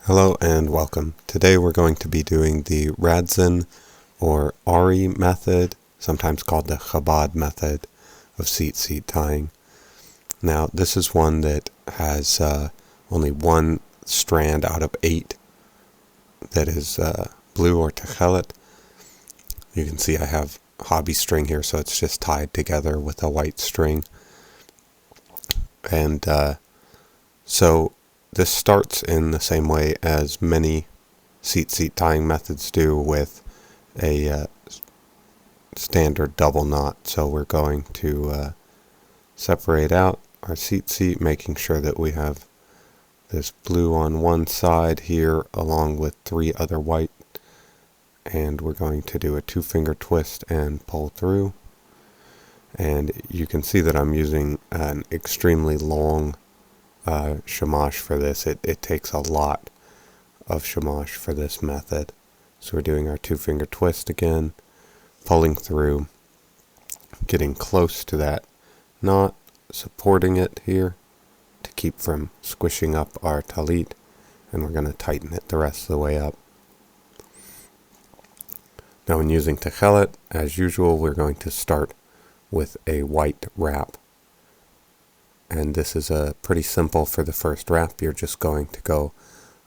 Hello and welcome. Today we're going to be doing the Radzyn or Ari method, sometimes called the Chabad method of Tzitzit tying. Now this is one that has only one strand out of 8 that is blue or techelet. You can see I have hobby string here, so it's just tied together with a white string. And so this starts in the same way as many Tzitzit tying methods do, with a standard double knot. So we're going to separate out our Tzitzit, making sure that we have this blue on one side here along with 3 other white, and we're going to do a 2-finger twist and pull through. And you can see that I'm using an extremely long shamash for this. It takes a lot of shamash for this method. So we're doing our 2-finger twist again, pulling through, getting close to that knot, supporting it here to keep from squishing up our talit, and we're going to tighten it the rest of the way up. Now when using techelet, as usual, we're going to start with a white wrap. And this is pretty simple for the first wrap. You're just going to go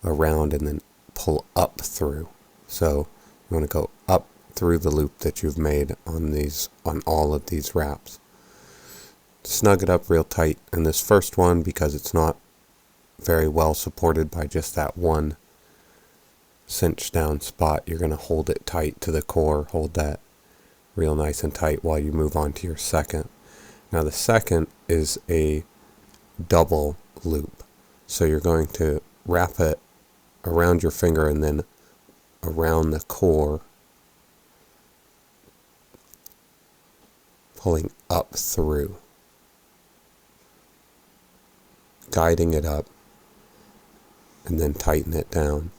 around and then pull up through. So you want to go up through the loop that you've made on all of these wraps. Snug it up real tight. And this first one, because it's not very well supported by just that one cinch down spot, you're going to hold it tight to the core. Hold that real nice and tight while you move on to your second. Now the second is a double loop. So you're going to wrap it around your finger and then around the core, pulling up through, guiding it up, and then tighten it down.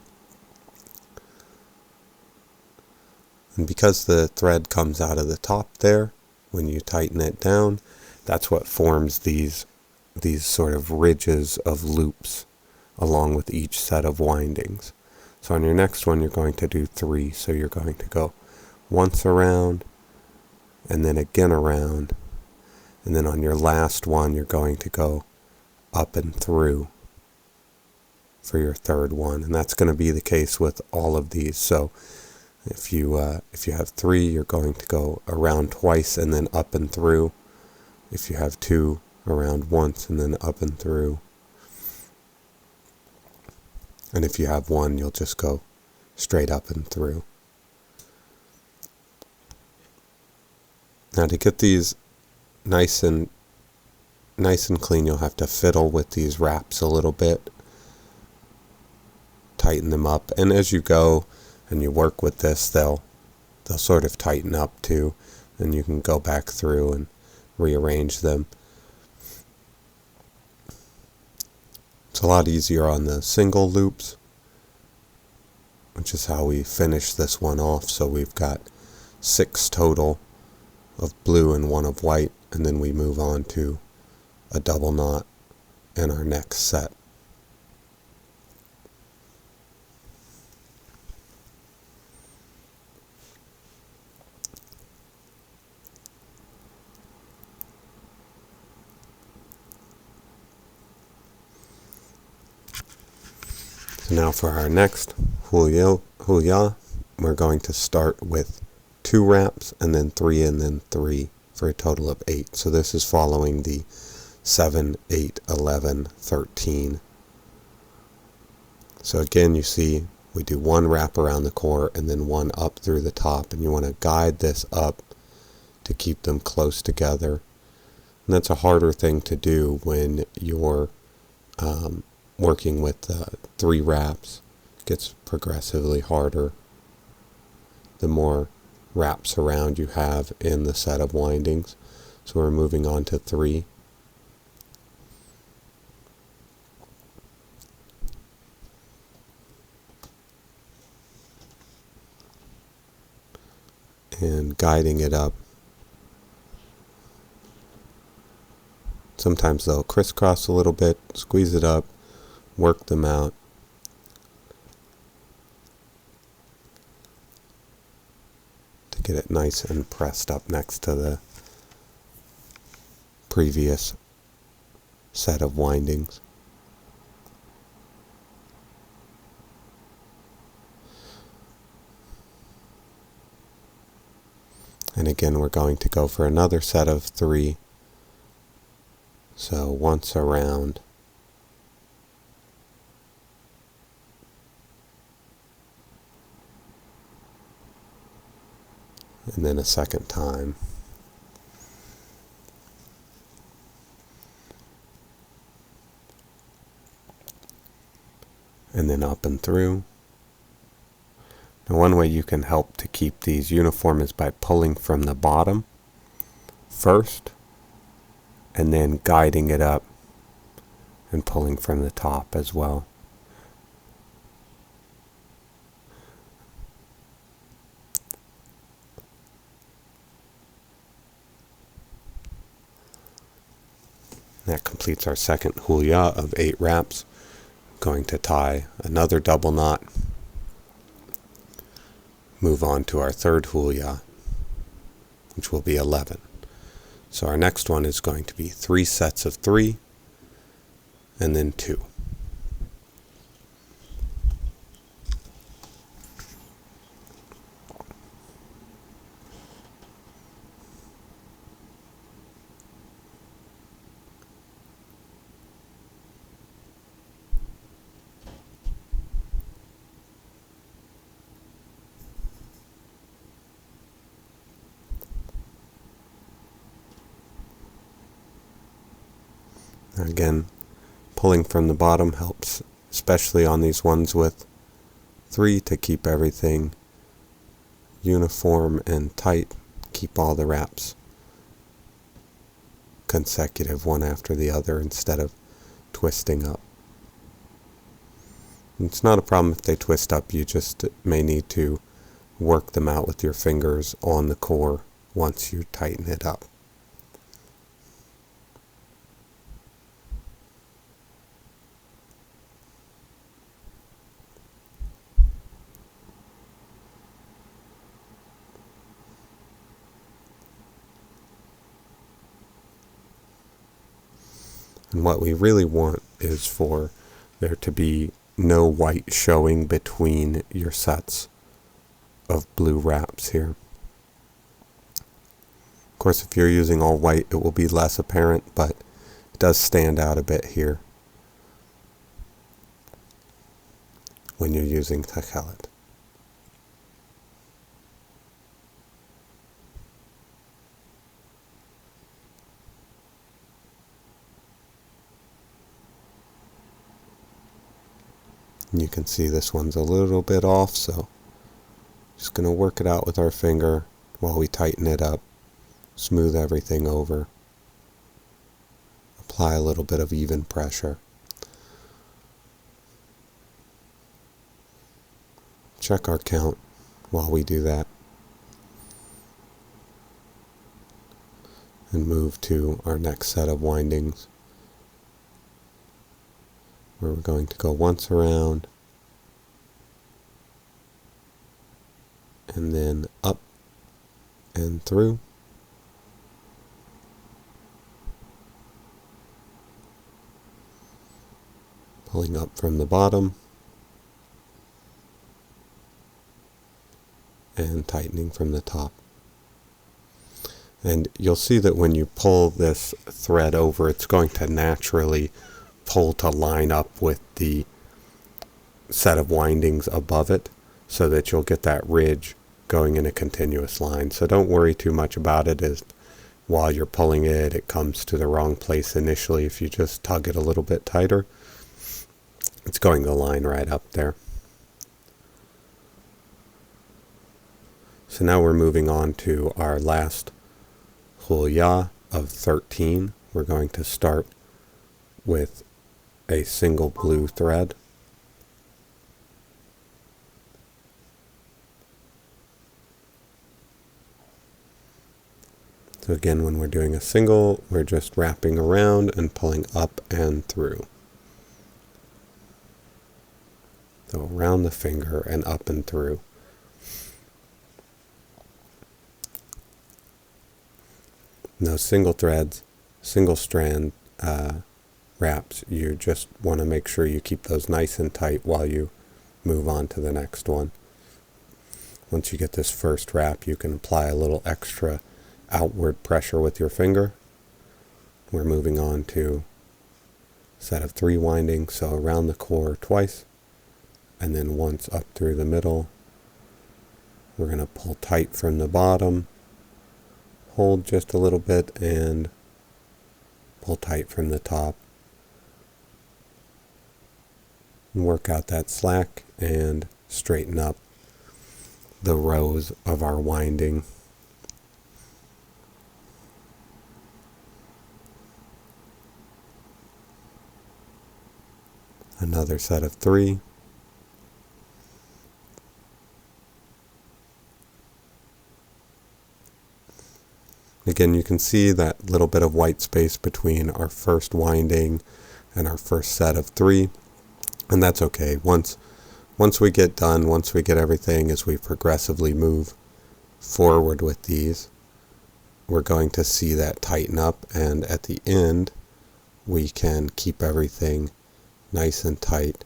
And because the thread comes out of the top there, when you tighten it down, that's what forms these sort of ridges of loops along with each set of windings. So on your next one, you're going to do 3. So you're going to go once around, and then again around, and then on your last one, you're going to go up and through for your third one. And that's going to be the case with all of these. So if you have 3, you're going to go around twice and then up and through. If you have 2, around once and then up and through. And if you have 1, you'll just go straight up and through. Now to get these nice and clean, you'll have to fiddle with these wraps a little bit. Tighten them up, and as you go and you work with this, they'll sort of tighten up too, and you can go back through and rearrange them. It's a lot easier on the single loops, which is how we finish this one off. So we've got 6 total of blue and 1 of white, and then we move on to a double knot in our next set. So now for our next huya, we're going to start with 2 wraps and then 3 and then 3 for a total of 8. So this is following the 7, 8, 11, 13. So again, you see we do 1 wrap around the core and then 1 up through the top, and you want to guide this up to keep them close together. And that's a harder thing to do when you're working with 3 wraps. It gets progressively harder the more wraps around you have in the set of windings. So we're moving on to 3. And guiding it up. Sometimes they'll crisscross a little bit, squeeze it up, work them out, get it nice and pressed up next to the previous set of windings. And again, we're going to go for another set of 3. So once around, and then a second time. And then up and through. Now, one way you can help to keep these uniform is by pulling from the bottom first, and then guiding it up and pulling from the top as well. That completes our second hulia of 8 wraps. Going to tie another double knot. Move on to our third hulia, which will be 11. So our next one is going to be 3 sets of 3, and then 2. Again, pulling from the bottom helps, especially on these ones with 3, to keep everything uniform and tight. Keep all the wraps consecutive, one after the other, instead of twisting up. It's not a problem if they twist up, you just may need to work them out with your fingers on the core once you tighten it up. And what we really want is for there to be no white showing between your sets of blue wraps here. Of course, if you're using all white, it will be less apparent, but it does stand out a bit here when you're using techelet. You can see this one's a little bit off, so just going to work it out with our finger while we tighten it up, smooth everything over, apply a little bit of even pressure. Check our count while we do that, and move to our next set of windings, where we're going to go once around, and then up and through, pulling up from the bottom, and tightening from the top. And you'll see that when you pull this thread over, it's going to naturally pull to line up with the set of windings above it, so that you'll get that ridge going in a continuous line. So don't worry too much about it, as while you're pulling it, it comes to the wrong place initially. If you just tug it a little bit tighter, it's going to line right up there. So now we're moving on to our last hulia of 13. We're going to start with a single blue thread. So again, when we're doing a single, we're just wrapping around and pulling up and through. So around the finger and up and through. No single threads, single strand wraps, you just want to make sure you keep those nice and tight while you move on to the next one. Once you get this first wrap, you can apply a little extra outward pressure with your finger. We're moving on to a set of 3 windings, so around the core twice, and then once up through the middle. We're going to pull tight from the bottom, hold just a little bit, and pull tight from the top. And work out that slack and straighten up the rows of our winding. Another set of 3. Again, you can see that little bit of white space between our first winding and our first set of 3, and that's okay. Once we get done, once we get everything, as we progressively move forward with these, we're going to see that tighten up, and at the end we can keep everything nice and tight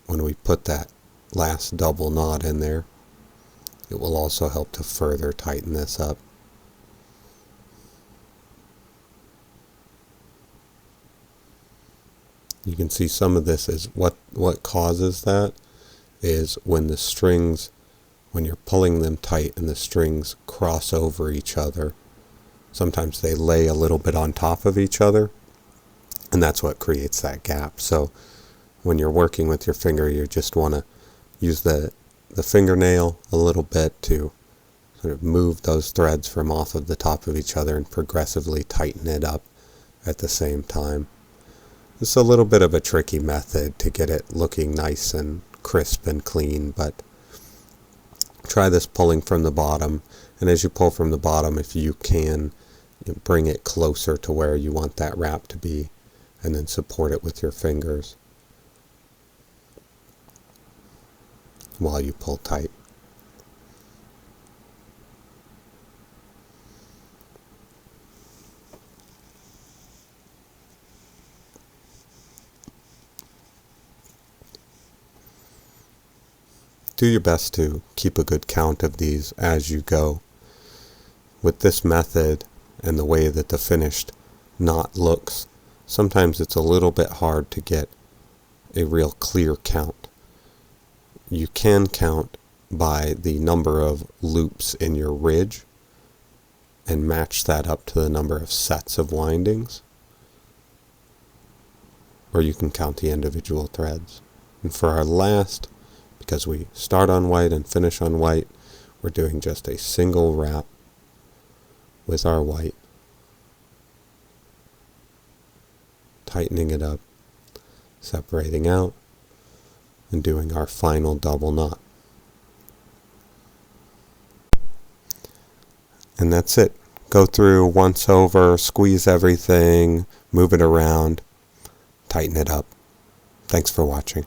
when we put that last double knot in there. It will also help to further tighten this up. You can see some of this is what causes that is when the strings, when you're pulling them tight and the strings cross over each other, sometimes they lay a little bit on top of each other, and that's what creates that gap. So when you're working with your finger, you just want to use the fingernail a little bit to sort of move those threads from off of the top of each other and progressively tighten it up at the same time. It's a little bit of a tricky method to get it looking nice and crisp and clean, but try this pulling from the bottom, and as you pull from the bottom, if you can, bring it closer to where you want that wrap to be, and then support it with your fingers while you pull tight. Do your best to keep a good count of these as you go. With this method and the way that the finished knot looks, sometimes it's a little bit hard to get a real clear count. You can count by the number of loops in your ridge and match that up to the number of sets of windings, or you can count the individual threads. And for our last, because we start on white and finish on white, we're doing just a single wrap with our white, tightening it up, separating out, and doing our final double knot. And that's it. Go through once over, squeeze everything, move it around, tighten it up. Thanks for watching.